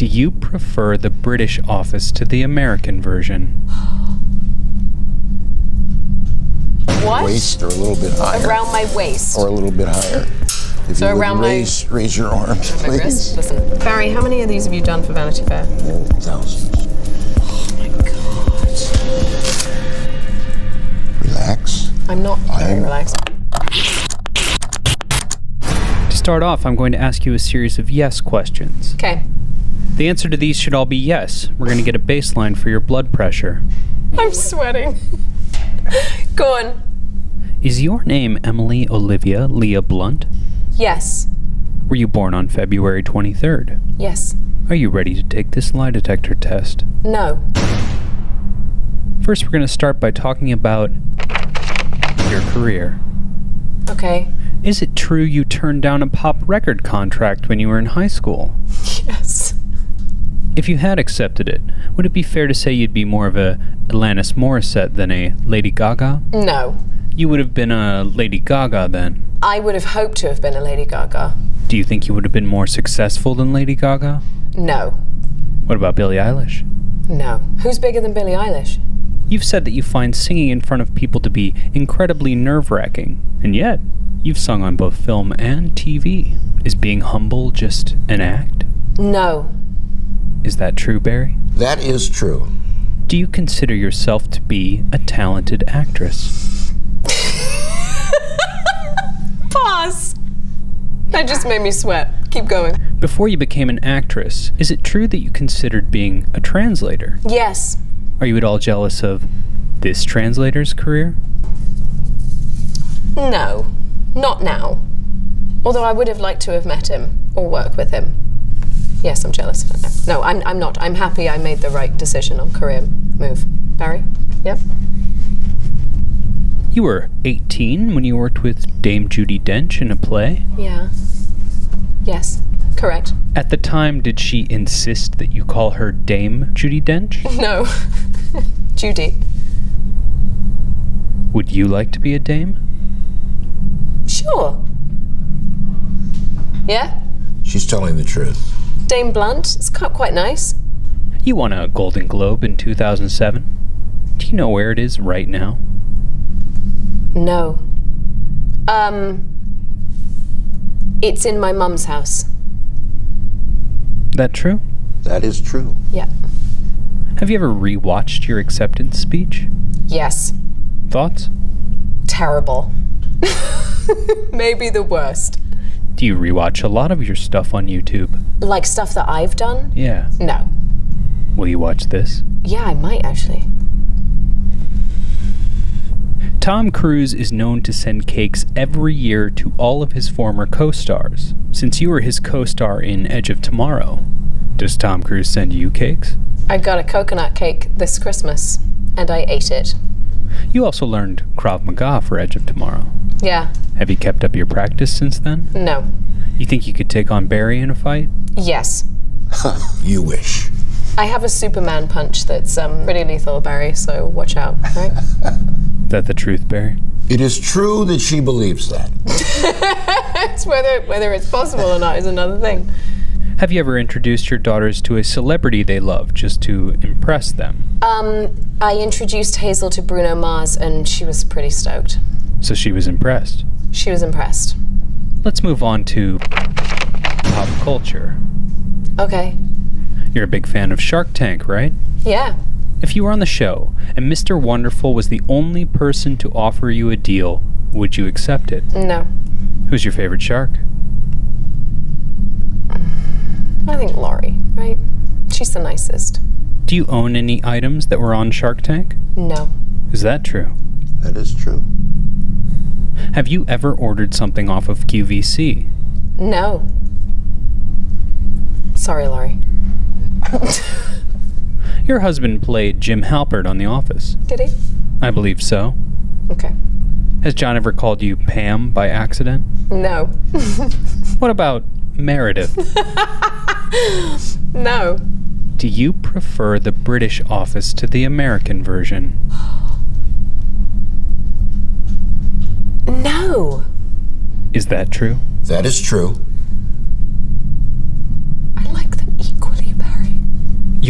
Do you prefer the British office to the American version? What? Waist or a little bit higher. Around my waist. Or a little bit higher. If So you would around raise your arms, my please. wrist. Listen, Barry, how many of these have you done for Vanity Fair? Oh, thousands. Oh my God. Relax. I'm not very relaxed. To start off, I'm going to ask you a series of yes questions. Okay. The answer to these should all be yes. We're going to get a baseline for your blood pressure. I'm sweating. Go on. Is your name Emily Olivia Leah Blunt? Yes. Were you born on February 23rd? Yes. Are you ready to take this lie detector test? No. First, we're going to start by talking about your career. Okay. Is it true you turned down a pop record contract when you were in high school? Yes. If you had accepted it, would it be fair to say you'd be more of a Alanis Morissette than a Lady Gaga? No. You would have been a Lady Gaga then. I would have hoped to have been a Lady Gaga. Do you think you would have been more successful than Lady Gaga? No. What about Billie Eilish? No. Who's bigger than Billie Eilish? You've said that you find singing in front of people to be incredibly nerve-wracking, and yet you've sung on both film and TV. Is being humble just an act? No. Is that true, Barry? That is true. Do you consider yourself to be a talented actress? Pause. That just made me sweat. Keep going. Before you became an actress, is it true that you considered being a translator? Yes. Are you at all jealous of this translator's career? No. Not now. Although I would have liked to have met him or work with him. Yes, I'm jealous of it. No, I'm not. I'm happy I made the right decision on career move. Barry? Yep. You were 18 when you worked with Dame Judi Dench in a play? Yeah. Yes, correct. At the time, did she insist that you call her Dame Judi Dench? No. Judy. Would you like to be a dame? Sure. Yeah? She's telling the truth. Dame Blunt. It's quite nice. You won a Golden Globe in 2007. Do you know where it is right now? No. It's in my mum's house. That true? That is true. Yeah. Have you ever rewatched your acceptance speech? Yes. Thoughts? Terrible. Maybe the worst. Do you rewatch a lot of your stuff on YouTube? Like stuff that I've done? Yeah. No. Will you watch this? Yeah, I might actually. Tom Cruise is known to send cakes every year to all of his former co-stars. Since you were his co-star in Edge of Tomorrow, does Tom Cruise send you cakes? I got a coconut cake this Christmas, and I ate it. You also learned Krav Maga for Edge of Tomorrow. Yeah. Have you kept up your practice since then? No. You think you could take on Barry in a fight? Yes. You wish. I have a Superman punch that's pretty lethal, Barry, so watch out, right? Is that the truth, Barry? It is true that she believes that. It's whether it's possible or not is another thing. Have you ever introduced your daughters to a celebrity they love just to impress them? I introduced Hazel to Bruno Mars, and she was pretty stoked. So she was impressed. She was impressed. Let's move on to pop culture. Okay. You're a big fan of Shark Tank, right? Yeah. If you were on the show and Mr. Wonderful was the only person to offer you a deal, would you accept it? No. Who's your favorite shark? I think Laurie, right? She's the nicest. Do you own any items that were on Shark Tank? No. Is that true? That is true. Have you ever ordered something off of QVC? No. Sorry, Laurie. Your husband played Jim Halpert on The Office. Did he? I believe so. Okay. Has John ever called you Pam by accident? No. What about Meredith? No. Do you prefer the British office to the American version? No. Is that true? That is true. I like them equally, Barry.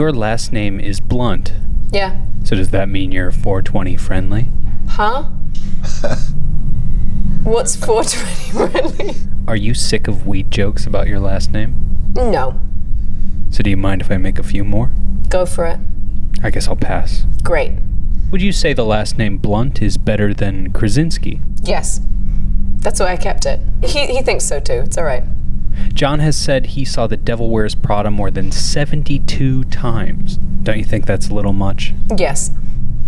Your last name is Blunt. Yeah. So does that mean you're 420 friendly? Huh? What's 420 friendly? Are you sick of weed jokes about your last name? No. So do you mind if I make a few more? Go for it. I guess I'll pass. Great. Would you say the last name Blunt is better than Krasinski? Yes. That's why I kept it. He thinks so too. It's all right. John has said he saw The Devil Wears Prada more than 72 times. Don't you think that's a little much? Yes.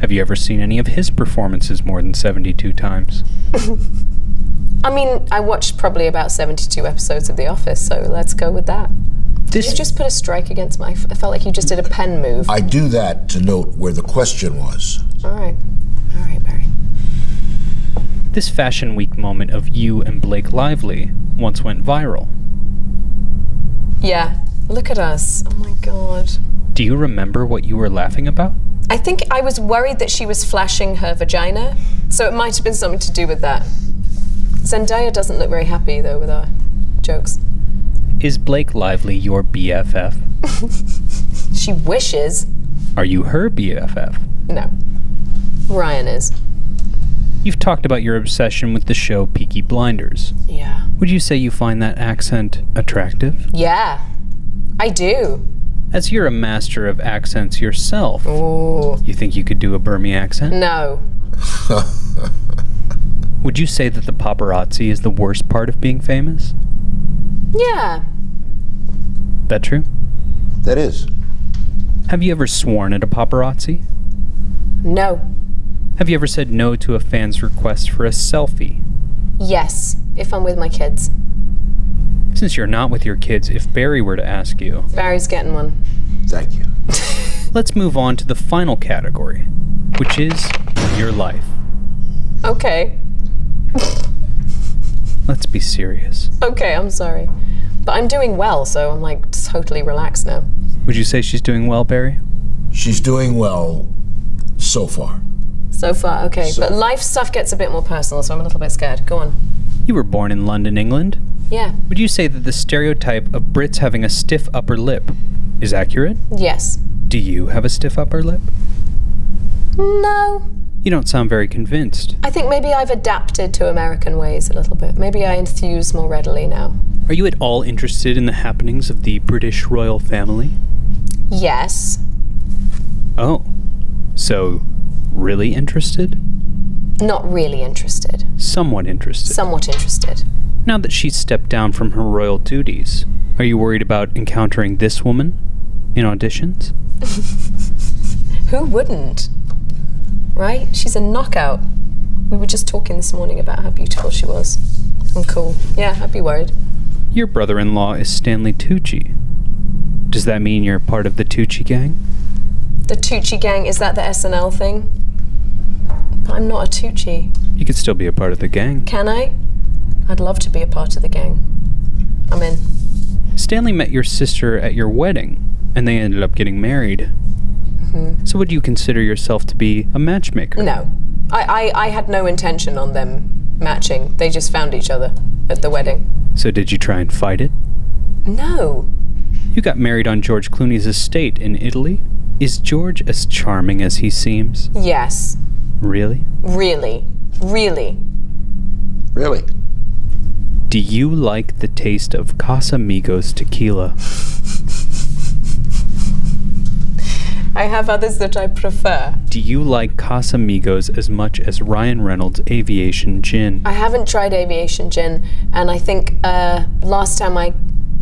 Have you ever seen any of his performances more than 72 times? I mean, I watched probably about 72 episodes of The Office, so let's go with that. Did you just put a strike against I felt like you just did a pen move. I do that to note where the question was. All right, Barry. This Fashion Week moment of you and Blake Lively once went viral. Yeah, look at us. Oh my God. Do you remember what you were laughing about? I think I was worried that she was flashing her vagina, so it might have been something to do with that. Zendaya doesn't look very happy, though, with our jokes. Is Blake Lively your BFF? She wishes. Are you her BFF? No. Ryan is. You've talked about your obsession with the show Peaky Blinders. Yeah. Would you say you find that accent attractive? Yeah, I do. As you're a master of accents yourself, Ooh. you think you could do a Burmese accent? No. Would you say that the paparazzi is the worst part of being famous? Yeah. That true? That is. Have you ever sworn at a paparazzi? No. Have you ever said no to a fan's request for a selfie? Yes, if I'm with my kids. Since you're not with your kids, if Barry were to ask you... Barry's getting one. Thank you. Let's move on to the final category, which is your life. Okay. Let's be serious. Okay, I'm sorry. But I'm doing well, so I'm like totally relaxed now. Would you say she's doing well, Barry? She's doing well so far. So far, okay. But life stuff gets a bit more personal, so I'm a little bit scared. Go on. You were born in London, England. Yeah. Would you say that the stereotype of Brits having a stiff upper lip is accurate? Yes. Do you have a stiff upper lip? No. You don't sound very convinced. I think maybe I've adapted to American ways a little bit. Maybe I enthuse more readily now. Are you at all interested in the happenings of the British royal family? Yes. Oh. So, really interested? Not really interested. Somewhat interested. Somewhat interested. Now that she's stepped down from her royal duties, are you worried about encountering this woman in auditions? Who wouldn't? Right? She's a knockout. We were just talking this morning about how beautiful she was. And cool. Yeah, I'd be worried. Your brother-in-law is Stanley Tucci. Does that mean you're part of the Tucci gang? The Tucci gang, is that the SNL thing? But I'm not a Tucci. You could still be a part of the gang. Can I? I'd love to be a part of the gang. I'm in. Stanley met your sister at your wedding, and they ended up getting married. Mm-hmm. So would you consider yourself to be a matchmaker? No. I had no intention on them matching. They just found each other at the wedding. So did you try and fight it? No. You got married on George Clooney's estate in Italy? Is George as charming as he seems? Yes. Really? Really. Really. Really? Do you like the taste of Casamigos tequila? I have others that I prefer. Do you like Casamigos as much as Ryan Reynolds' Aviation Gin? I haven't tried Aviation Gin, and I think last time I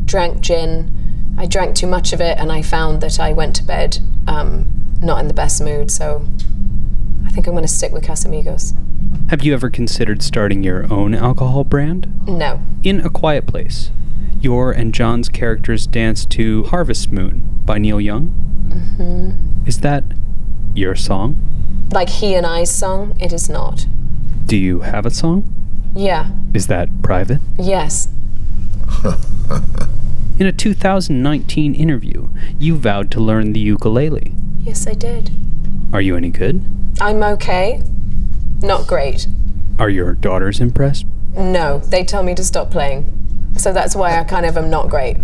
drank gin, I drank too much of it, and I found that I went to bed not in the best mood, so I think I'm going to stick with Casamigos. Have you ever considered starting your own alcohol brand? No. In A Quiet Place, your and John's characters dance to Harvest Moon by Neil Young. Mm-hmm. Is that your song? Like he and I's song? It is not. Do you have a song? Yeah. Is that private? Yes. In a 2019 interview, you vowed to learn the ukulele. Yes, I did. Are you any good? I'm okay. Not great. Are your daughters impressed? No, they tell me to stop playing. So that's why I kind of am not great.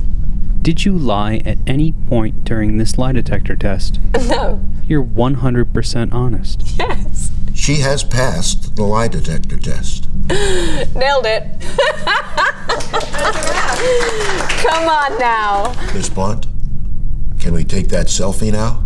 Did you lie at any point during this lie detector test? No. You're 100% honest. Yes. She has passed the lie detector test. Nailed it. Come on now. Miss Blunt, can we take that selfie now?